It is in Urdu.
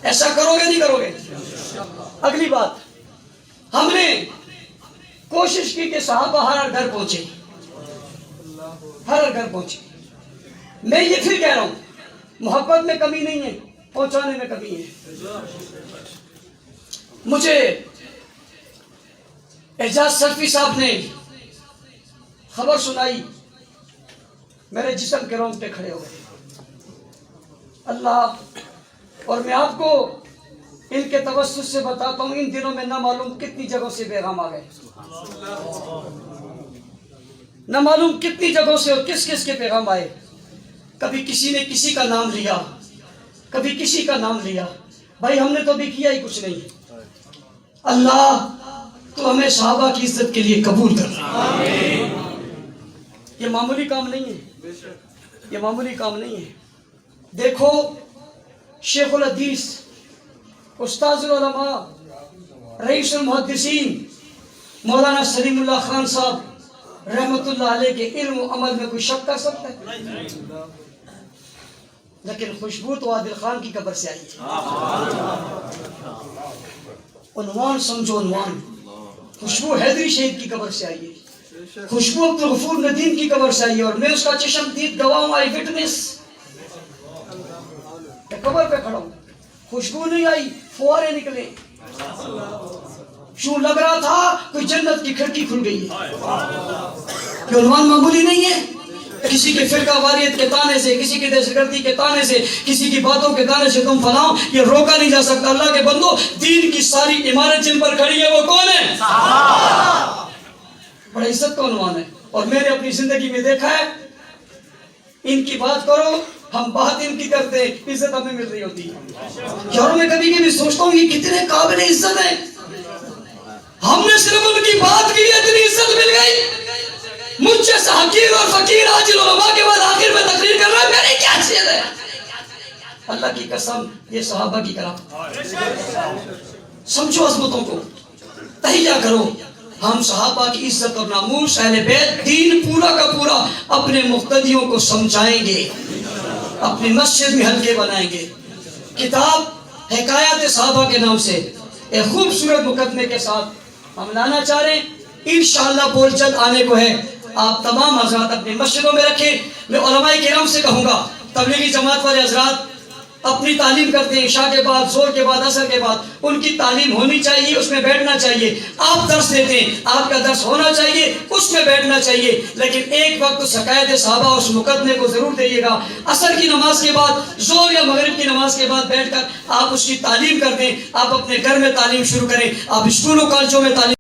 ایسا کرو گے نہیں کرو گے؟ اگلی بات، ہم نے کوشش کی کہ صحابہ ہر گھر پہنچے، ہر گھر پہنچے۔ میں یہ پھر کہہ رہا ہوں، محبت میں کمی نہیں ہے، پہنچانے میں کمی ہے۔ مجھے اعجاز سلفی صاحب نے خبر سنائی، میرے جسم کے رونگٹے کھڑے ہو گئے۔ اللہ، اور میں آپ کو ان کے توسط سے بتاتا ہوں، ان دنوں میں نہ معلوم کتنی جگہوں سے پیغام آ گئے، نہ معلوم کتنی جگہوں سے اور کس کس کے پیغام آئے۔ کبھی کسی نے کسی کا نام لیا، کبھی کسی کا نام لیا۔ بھائی ہم نے تو بھی کیا ہی کچھ نہیں۔ اللہ تو ہمیں صحابہ کی عزت کے لیے قبول کر۔ یہ معمولی کام نہیں ہے، یہ معمولی کام نہیں ہے۔ دیکھو شیخ الحدیث، استاذ العلماء، رئیس المحدثین مولانا سلیم اللہ خان صاحب رحمت اللہ علیہ کے علم و عمل میں کوئی شک کر سکتا ہے؟ لیکن خوشبو تو عادل خان کی قبر سے آئی ہے۔ عنوان سمجھو، عنوان، خوشبو حیدری شہید کی قبر سے آئی ہے، خوشبو عبدالغفور ندیم کی قبر سے آئی ہے، اور میں اس کا چشم دید گواہ ہوں، آئی وٹنس، میں قبر پہ کھڑا ہوں۔ خوشبو نہیں آئی، فوارے نکلے، شو لگ رہا تھا کوئی جنت کی کھڑکی کھل گئی ہے۔ یہ عنوان معمولی نہیں ہے۔ کسی کے فرقہ واریت کے تانے سے، کسی کی دہشت گردی کے تانے سے، کسی کی باتوں کے تانے سے تم فلاں، یہ روکا نہیں جا سکتا۔ اللہ کے بندو، دین کی ساری عمارت جن پر کھڑی ہے وہ کون ہے؟ صحابہ۔ بڑا عزت کا عنوان ہے، اور میں نے اپنی زندگی میں دیکھا ہے، ان کی بات کرو، ہم بات ان کی کرتے ہیں، عزت ہمیں مل رہی ہوتی ہے۔ یاروں میں کبھی کبھی سوچتا ہوں یہ کتنے قابل عزت ہیں، ہم نے صرف ان کی بات کی اتنی عزت مل گئی۔ مجھ جیسا حقیر اور فقیر عاجل علماء کے بعد آخر میں تقریر کر رہا ہے، میری کیا چیز ہے؟ اللہ کی قسم، یہ صحابہ کی کرام۔ سمجھو عظمتوں کو، تہیہ کرو۔ ہم صحابہ کی عزت اور ناموس، اہل بیت، دین پورا کا پورا اپنے مقتدیوں کو سمجھائیں گے، اپنی مسجد میں حلقے بنائیں گے۔ کتاب حکایات صحابہ کے نام سے ایک خوبصورت مقدمے کے ساتھ ہم لانا چاہ رہے ہیں، انشاءاللہ بول جلد آنے کو ہے۔ آپ تمام حضرات اپنی مسجدوں میں رکھیں۔ میں علماء کرام سے کہوں گا، تبلیغی جماعت والے حضرات اپنی تعلیم کرتے ہیں، عشاء کے بعد، ظہر کے بعد، عصر کے بعد، ان کی تعلیم ہونی چاہیے، اس میں بیٹھنا چاہیے۔ آپ درس دیتے ہیں، آپ کا درس ہونا چاہیے، اس میں بیٹھنا چاہیے، لیکن ایک وقت اس حکایت صحابہ اس مقدمے کو ضرور دئیے گا۔ عصر کی نماز کے بعد، ظہر یا مغرب کی نماز کے بعد بیٹھ کر آپ اس کی تعلیم کر دیں۔ آپ اپنے گھر میں تعلیم شروع کریں، آپ اسکولوں کالجوں میں تعلیم